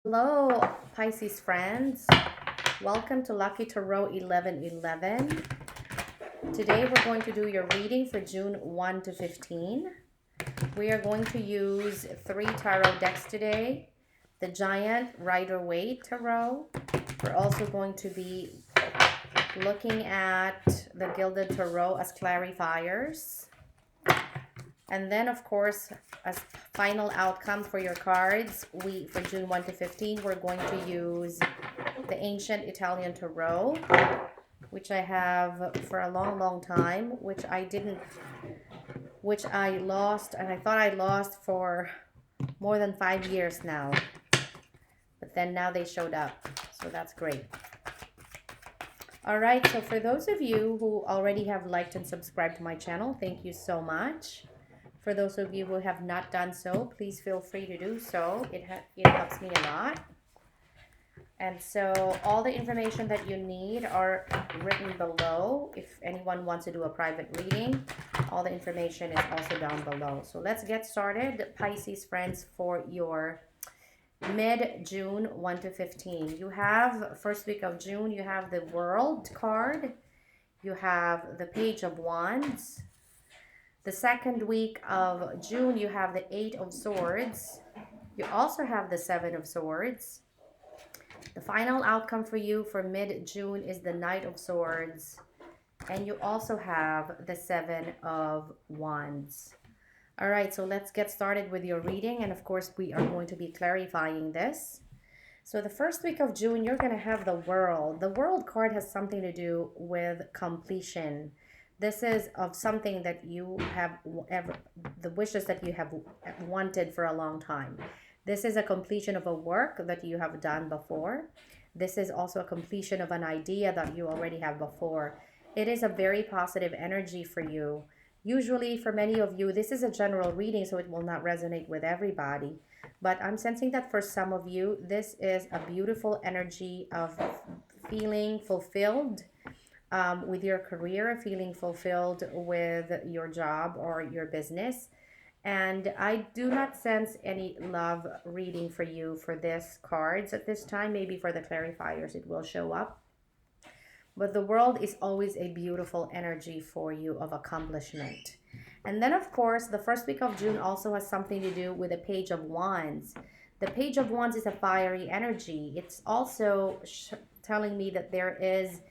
Hello, Pisces friends. Welcome to Lucky Tarot 1111. Today we're going to do your reading for June 1 to 15. We are going to use three tarot decks today. The Giant Rider-Waite Tarot. We're also going to be looking at the Gilded Tarot as clarifiers. And then, of course, as final outcome for your cards, for June 1 to 15, we're going to use the Ancient Italian Tarot, which I have for a long, long time, which I lost, and I thought I lost for more than 5 years now. But then now they showed up, so that's great. All right, so for those of you who already have liked and subscribed to my channel, thank you so much. For those of you who have not done so, please feel free to do so. It helps me a lot. And so all the information that you need are written below. If anyone wants to do a private reading, all the information is also down below. So let's get started, Pisces friends, for your mid-June 1 to 15. You have, first week of June, you have the World card. You have the Page of Wands. The second week of June, you have the Eight of Swords. You also have the Seven of Swords. The final outcome for you for mid-June is the Knight of Swords. And you also have the Seven of Wands. All right, so let's get started with your reading. And of course, we are going to be clarifying this. So the first week of June, you're going to have the World. The World card has something to do with completion. This is of something that you have the wishes that you have wanted for a long time. This is a completion of a work that you have done before. This is also a completion of an idea that you already have before. It is a very positive energy for you. Usually for many of you, this is a general reading, so it will not resonate with everybody. But I'm sensing that for some of you, this is a beautiful energy of feeling fulfilled with your career, feeling fulfilled with your job or your business. And I do not sense any love reading for you for this cards at this time. Maybe for the clarifiers it will show up. But the World is always a beautiful energy for you of accomplishment. And then, of course, the first week of June also has something to do with the Page of Wands. The Page of Wands is a fiery energy. It's also telling me that there is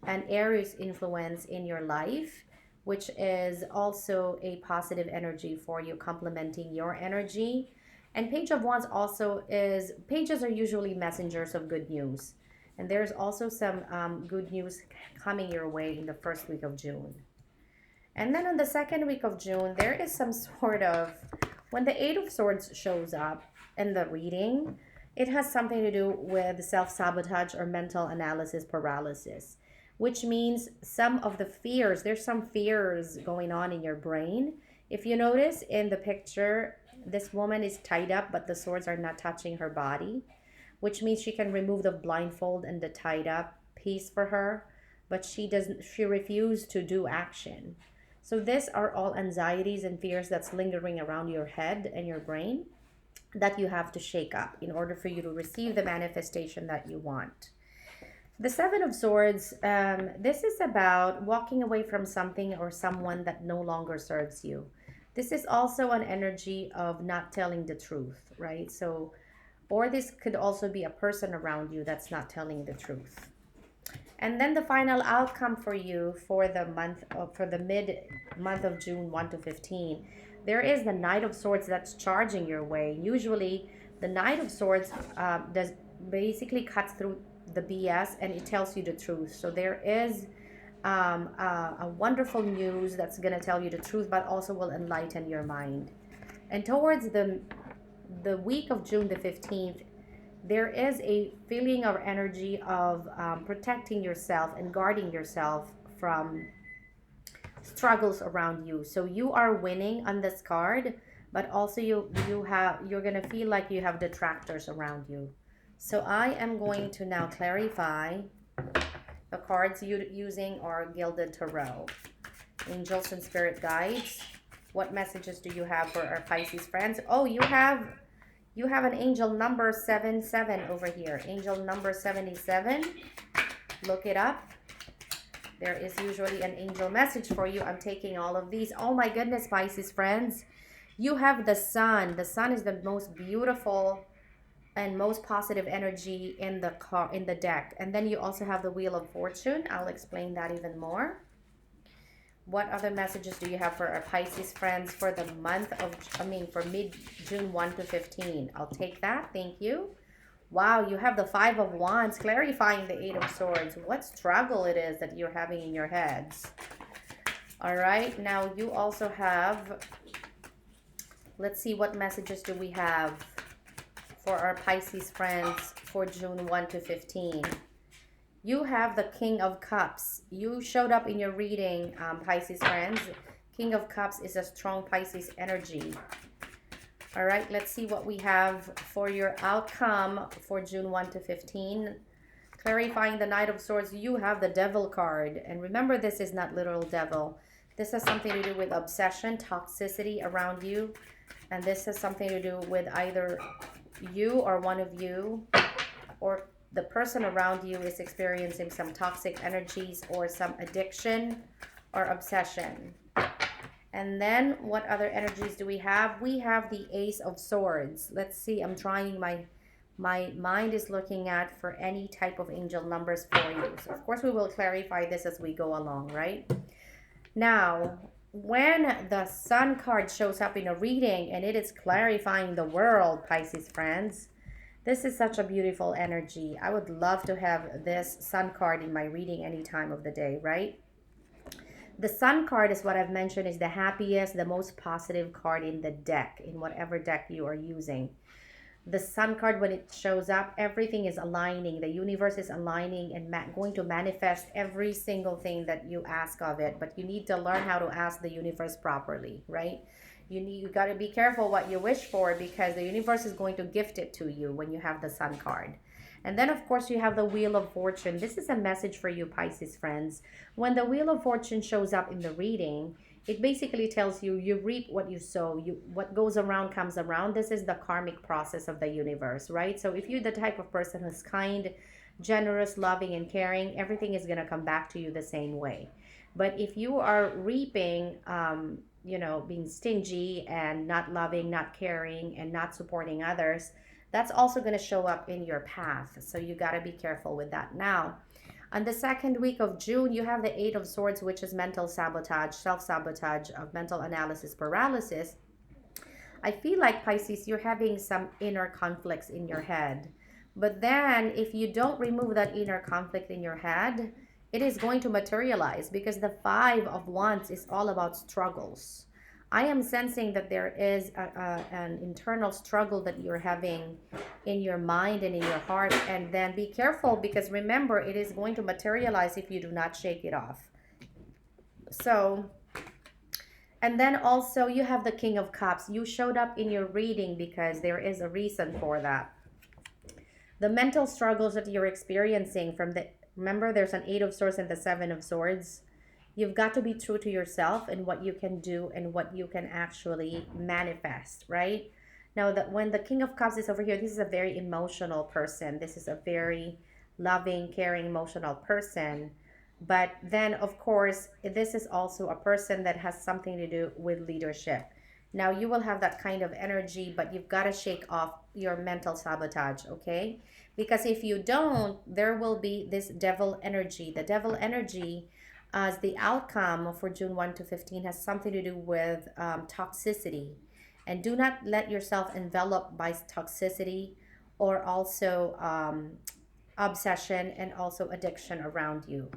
an Aries influence in your life, which is also a positive energy for you, complementing your energy. And Page of Wands also pages are usually messengers of good news. And there's also some good news coming your way in the first week of June. And then on the second week of June, there is some sort of, when the Eight of Swords shows up in the reading, it has something to do with self-sabotage or mental analysis paralysis, which means some of the fears, there's some fears going on in your brain. If you notice in the picture, this woman is tied up, but the swords are not touching her body, which means she can remove the blindfold and the tied up piece for her, but she refused to do action. So these are all anxieties and fears that's lingering around your head and your brain that you have to shake up in order for you to receive the manifestation that you want. The Seven of Swords, this is about walking away from something or someone that no longer serves you. This is also an energy of not telling the truth, right? So, or this could also be a person around you that's not telling the truth. And then the final outcome for you for the mid month of June 1 to 15, there is the Knight of Swords that's charging your way. Usually, the Knight of Swords does basically cuts through the BS and it tells you the truth. So there is a wonderful news that's going to tell you the truth, but also will enlighten your mind. And towards the week of June the 15th, there is a feeling or energy of protecting yourself and guarding yourself from struggles around you. So you are winning on this card, but also you're gonna feel like you have detractors around you. So I am going to now clarify the cards using our Gilded Tarot. Angels and Spirit Guides, what messages do you have for our Pisces friends? Oh, you have You have an angel number 77 over here. Angel number 77. Look it up. There is usually an angel message for you. I'm taking all of these. Oh my goodness, Pisces friends. You have the sun. The sun is the most beautiful and most positive energy in the deck. And then you also have the Wheel of Fortune. I'll explain that even more. What other messages do you have for our Pisces friends for the month of, for mid-June 1 to 15? I'll take that. Thank you. Wow, you have the Five of Wands clarifying the Eight of Swords. What struggle it is that you're having in your heads. All right, now you also have, let's see, what messages do we have for our Pisces friends for June 1 to 15? You have the King of Cups. You showed up in your reading, Pisces friends. King of Cups is a strong Pisces energy. All right, let's see what we have for your outcome for June 1 to 15. Clarifying the Knight of Swords, you have the Devil card. And remember, this is not literal devil. This has something to do with obsession, toxicity around you. And this has something to do with either you or one of you, or the person around you is experiencing some toxic energies or some addiction or obsession. And then what other energies do we have? We have the Ace of Swords. Let's see, I'm trying, my mind is looking at for any type of angel numbers for you. So of course we will clarify this as we go along, right? Now, when the Sun card shows up in a reading and it is clarifying the world, Pisces friends, this is such a beautiful energy. I would love to have this Sun card in my reading any time of the day, right? The Sun card is what I've mentioned is the happiest, the most positive card in the deck, in whatever deck you are using. The Sun card, when it shows up, everything is aligning. The universe is aligning and going to manifest every single thing that you ask of it. But you need to learn how to ask the universe properly, right? You got to be careful what you wish for, because the universe is going to gift it to you when you have the Sun card. And then, of course, you have the Wheel of Fortune. This is a message for you, Pisces friends. When the Wheel of Fortune shows up in the reading, it basically tells you you reap what you sow. What goes around comes around. This is the karmic process of the universe, right? So if you're the type of person who's kind, generous, loving, and caring, everything is going to come back to you the same way. But if you are reaping, being stingy and not loving, not caring, and not supporting others, that's also going to show up in your path. So you got to be careful with that. Now, on the second week of June, you have the Eight of Swords, which is mental sabotage, self-sabotage of mental analysis paralysis. I feel like, Pisces, you're having some inner conflicts in your head. But then if you don't remove that inner conflict in your head, it is going to materialize, because the Five of Wands is all about struggles. I am sensing that there is an internal struggle that you're having in your mind and in your heart. And then be careful, because remember, it is going to materialize if you do not shake it off. So, and then also you have the King of Cups. You showed up in your reading because there is a reason for that. The mental struggles that you're experiencing remember, there's an Eight of Swords and the Seven of Swords. You've got to be true to yourself and what you can do and what you can actually manifest, right? Now, when the King of Cups is over here, this is a very emotional person. This is a very loving, caring, emotional person. But then, of course, this is also a person that has something to do with leadership. Now, you will have that kind of energy, but you've got to shake off your mental sabotage, okay? Because if you don't, there will be this devil energy. The devil energy, as the outcome for June 1 to 15, has something to do with toxicity. And do not let yourself envelop by toxicity, or also obsession and also addiction around you.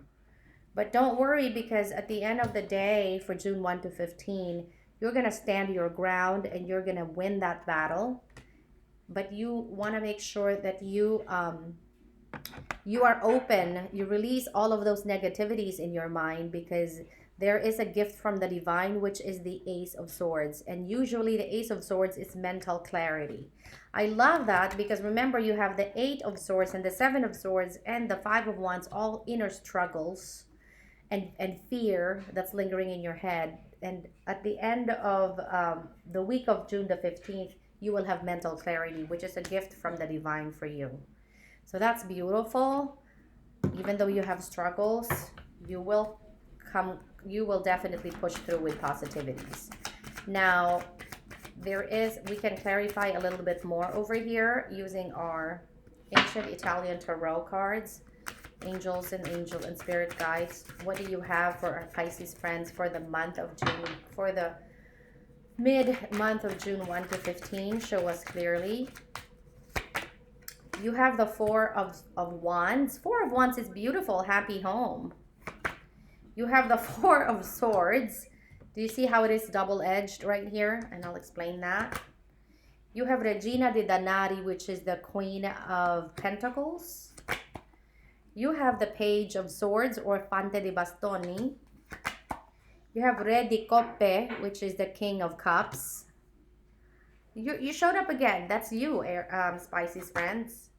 But don't worry, because at the end of the day, for June 1 to 15, you're going to stand your ground and you're going to win that battle. But you want to make sure that you are open. You release all of those negativities in your mind, because there is a gift from the divine, which is the Ace of Swords. And usually the Ace of Swords is mental clarity. I love that, because remember, you have the Eight of Swords and the Seven of Swords and the Five of Wands, all inner struggles and fear that's lingering in your head. And at the end of the week of June the 15th, you will have mental clarity, which is a gift from the divine for you. So that's beautiful. Even though you have struggles, you will you will definitely push through with positivities. Now, we can clarify a little bit more over here using our ancient Italian tarot cards, angels and spirit guides. What do you have for our Pisces friends for the month of June, for the mid-month of June 1 to 15? Show us clearly. You have the Four of Wands. Four of Wands is beautiful, happy home. You have the Four of Swords. Do you see how it is double-edged right here? And I'll explain that. You have Regina di Danari, which is the Queen of Pentacles. You have the Page of Swords or Fante di Bastoni. You have Re di Coppe, which is the King of Cups. You showed up again. That's you, Pisces friends.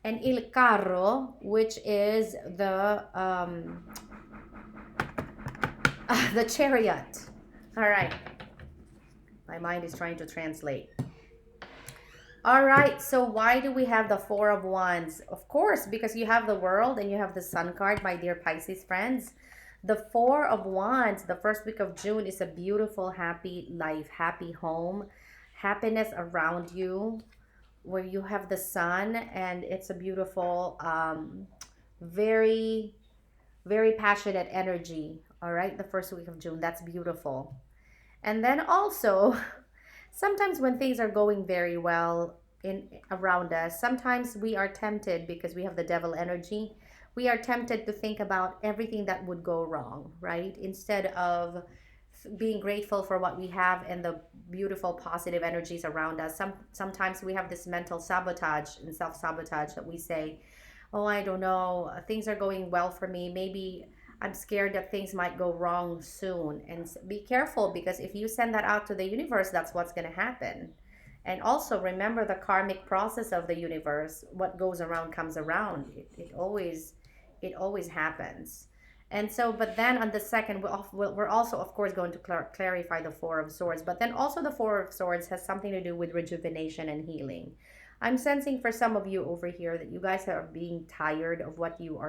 And Il Carro, which is the Chariot. All right. My mind is trying to translate. All right. So why do we have the Four of Wands? Of course, because you have the World and you have the Sun card, my dear Pisces friends. The Four of Wands, the first week of June, is a beautiful, happy life, happy home, happiness around you, where you have the sun, and it's a beautiful, very, very passionate energy. All right, the first week of June, that's beautiful. And then also, sometimes when things are going very well around us, sometimes we are tempted, because we have the devil energy, we are tempted to think about everything that would go wrong, right? Instead of being grateful for what we have and the beautiful positive energies around us. Sometimes we have this mental sabotage and self-sabotage that we say, oh, I don't know, things are going well for me, maybe I'm scared that things might go wrong soon. And be careful, because if you send that out to the universe, that's what's going to happen. And also remember the karmic process of the universe. What goes around comes around. It always happens. And so, but then on the second, we're also, of course, going to clarify the Four of Swords. But then also the Four of Swords has something to do with rejuvenation and healing. I'm sensing for some of you over here that you guys are being tired of what you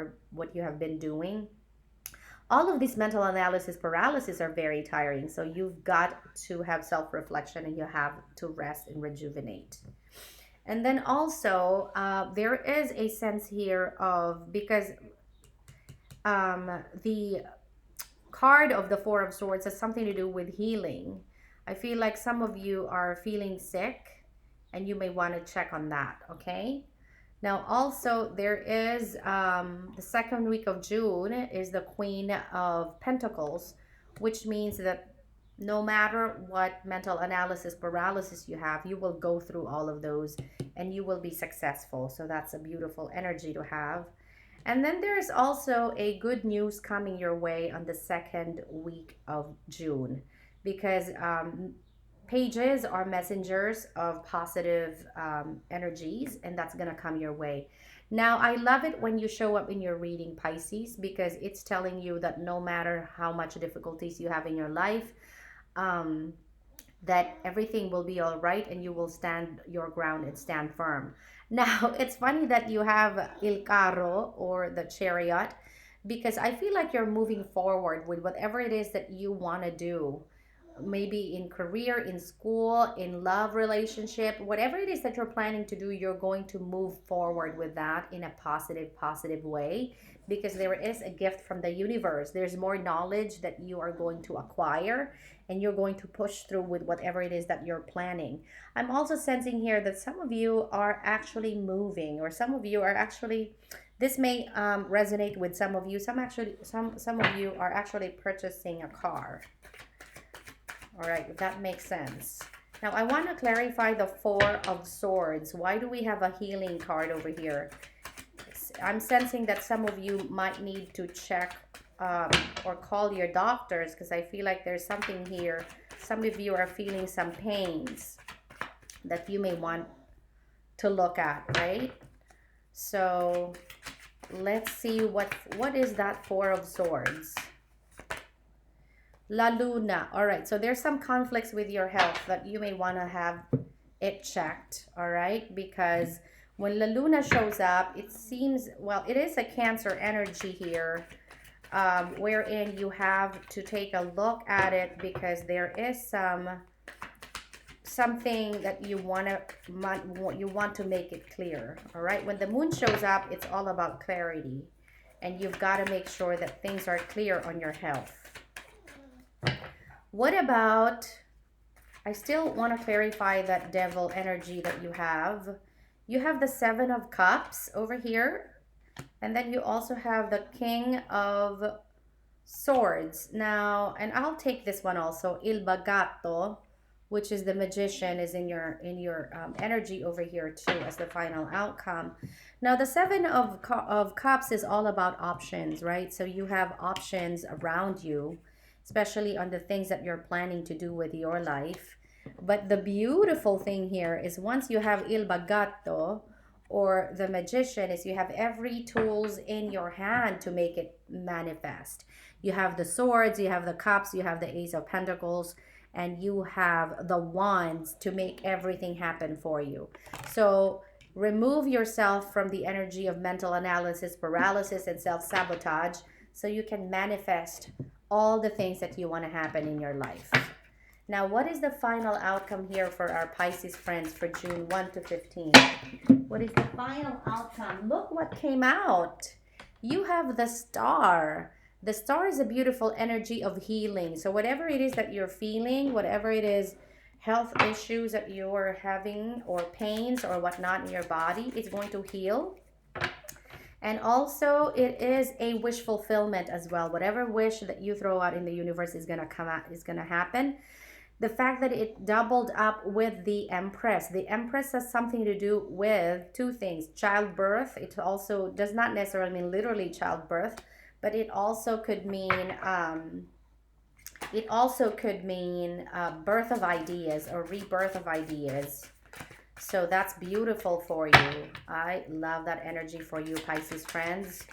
have been doing. All of this mental analysis paralysis are very tiring. So you've got to have self-reflection, and you have to rest and rejuvenate. And then also, there is a sense here of, because the card of the Four of Swords has something to do with healing. I feel like some of you are feeling sick, and you may want to check on that, okay? Now, also, there is the second week of June is the Queen of Pentacles, which means that no matter what mental analysis paralysis you have, you will go through all of those and you will be successful. So that's a beautiful energy to have. And then there's also a good news coming your way on the second week of June, because pages are messengers of positive energies, and that's going to come your way. Now, I love it when you show up in your reading, Pisces, because it's telling you that no matter how much difficulties you have in your life, that everything will be all right, and you will stand your ground and stand firm. Now, it's funny that you have Il Carro, or the Chariot, because I feel like you're moving forward with whatever it is that you want to do. Maybe in career, in school, in love relationship, whatever it is that you're planning to do, you're going to move forward with that in a positive way, because there is a gift from the universe. There's more knowledge that you are going to acquire, and you're going to push through with whatever it is that you're planning. I'm also sensing here that some of you are actually moving, or some of you are actually, this may resonate with some of you. Some of you are actually purchasing a car. All right, if that makes sense. Now, I want to clarify the Four of Swords. Why do we have a healing card over here? I'm sensing that some of you might need to check or call your doctors, because I feel like there's something here. Some of you are feeling some pains that you may want to look at, right? So let's see what is that Four of Swords. La Luna. All right, so there's some conflicts with your health that you may want to have it checked, all right? Because when La Luna shows up, it seems, well, it is a Cancer energy here, wherein you have to take a look at it because there is something that you want to make it clear, all right? When the moon shows up, it's all about clarity, and you've got to make sure that things are clear on your health. What about, I still want to clarify that devil energy that you have. You have the Seven of Cups over here, and then you also have the King of Swords. Now, and I'll take this one also, Il Bagato, which is the Magician, is in your energy over here too as the final outcome. Now, the Seven of Cups is all about options, right? So you have options around you, especially on the things that you're planning to do with your life. But the beautiful thing here is once you have Il Bagato or the Magician, is you have every tools in your hand to make it manifest. You have the swords, you have the cups, you have the Ace of Pentacles, and you have the wands to make everything happen for you. So remove yourself from the energy of mental analysis, paralysis, and self-sabotage so you can manifest all the things that you want to happen in your life. Now, what is the final outcome here for our Pisces friends for June 1 to 15? What is the final outcome? Look what came out. You have the Star. The Star is a beautiful energy of healing. So whatever it is that you're feeling, whatever it is, health issues that you're having or pains or whatnot in your body, it's going to heal. And also it is a wish fulfillment as well. Whatever wish that you throw out in the universe is going to come out, is going to happen. The fact that it doubled up with the Empress. The Empress has something to do with two things. Childbirth. It also does not necessarily mean literally childbirth, but it also could mean birth of ideas or rebirth of ideas. So that's beautiful for you. I love that energy for you, Pisces friends.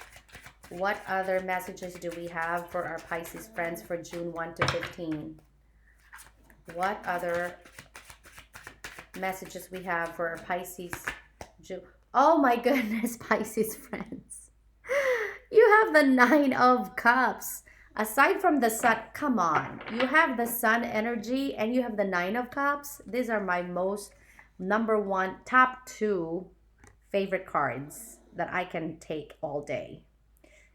What other messages do we have for our Pisces friends for June 1 to 15? What other messages we have for our Pisces June? Oh my goodness, Pisces friends. You have the Nine of Cups. Aside from the Sun, come on. You have the Sun energy and you have the Nine of Cups. These are my most number one, top two favorite cards that I can take all day.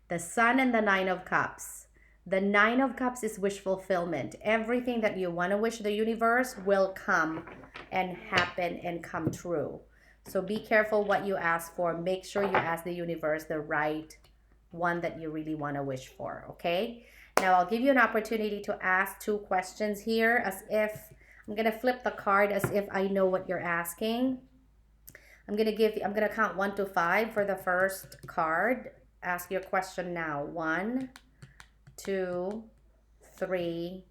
The Sun and the Nine of Cups. The Nine of Cups is wish fulfillment. Everything that you want to wish the universe will come and happen and come true. So be careful what you ask for. Make sure you ask the universe the right one that you really want to wish for, okay? Now I'll give you an opportunity to ask two questions here, as if I'm going to flip the card as if I know what you're asking. I'm going to count 1 to 5 for the first card. Ask your question now. 1, 2, 3,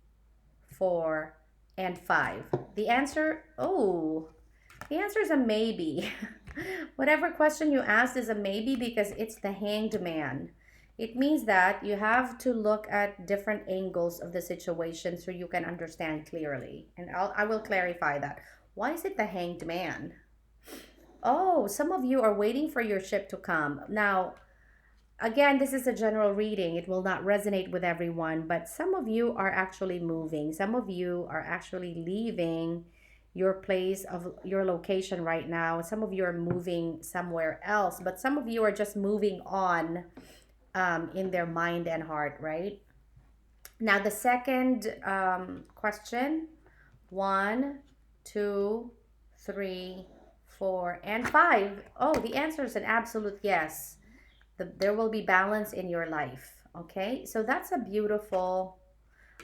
4, and 5. The answer is a maybe. Whatever question you asked is a maybe because it's the Hanged Man. It means that you have to look at different angles of the situation so you can understand clearly. And I will clarify that. Why is it the Hanged Man? Oh, some of you are waiting for your ship to come. Now, again, this is a general reading. It will not resonate with everyone, but some of you are actually moving. Some of you are actually leaving your place of your location right now. Some of you are moving somewhere else, but some of you are just moving on in their mind and heart, right? Now, the second question, 1, 2, 3, 4, and 5. Oh, the answer is an absolute yes. There will be balance in your life, okay? So that's a beautiful,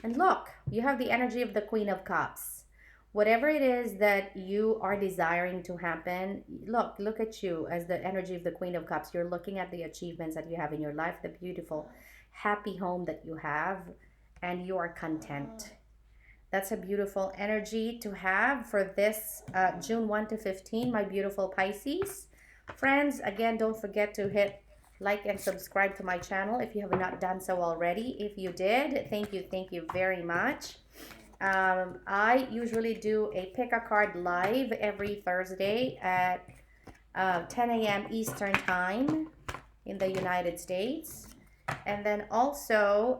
and look, you have the energy of the Queen of Cups. Whatever it is that you are desiring to happen, look at you as the energy of the Queen of Cups. You're looking at the achievements that you have in your life, the beautiful, happy home that you have, and you are content. That's a beautiful energy to have for this June 1 to 15, my beautiful Pisces. Friends, again, don't forget to hit like and subscribe to my channel if you have not done so already. If you did, thank you very much. I usually do a pick a card live every Thursday at 10 a.m. Eastern Time in the United States. And then also,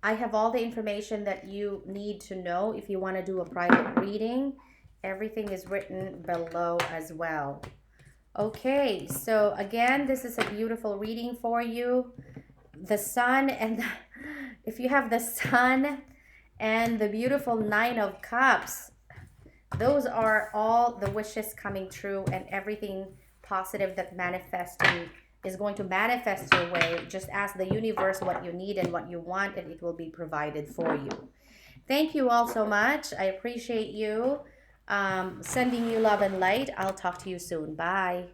I have all the information that you need to know if you want to do a private reading. Everything is written below as well. Okay, so again, this is a beautiful reading for you. The sun and if you have the sun and the beautiful Nine of Cups, those are all the wishes coming true, and everything positive that manifesting is going to manifest your way. Just ask the universe what you need and what you want, and it will be provided for you. Thank you all so much. I appreciate you. Sending you love and light. I'll talk to you soon. Bye.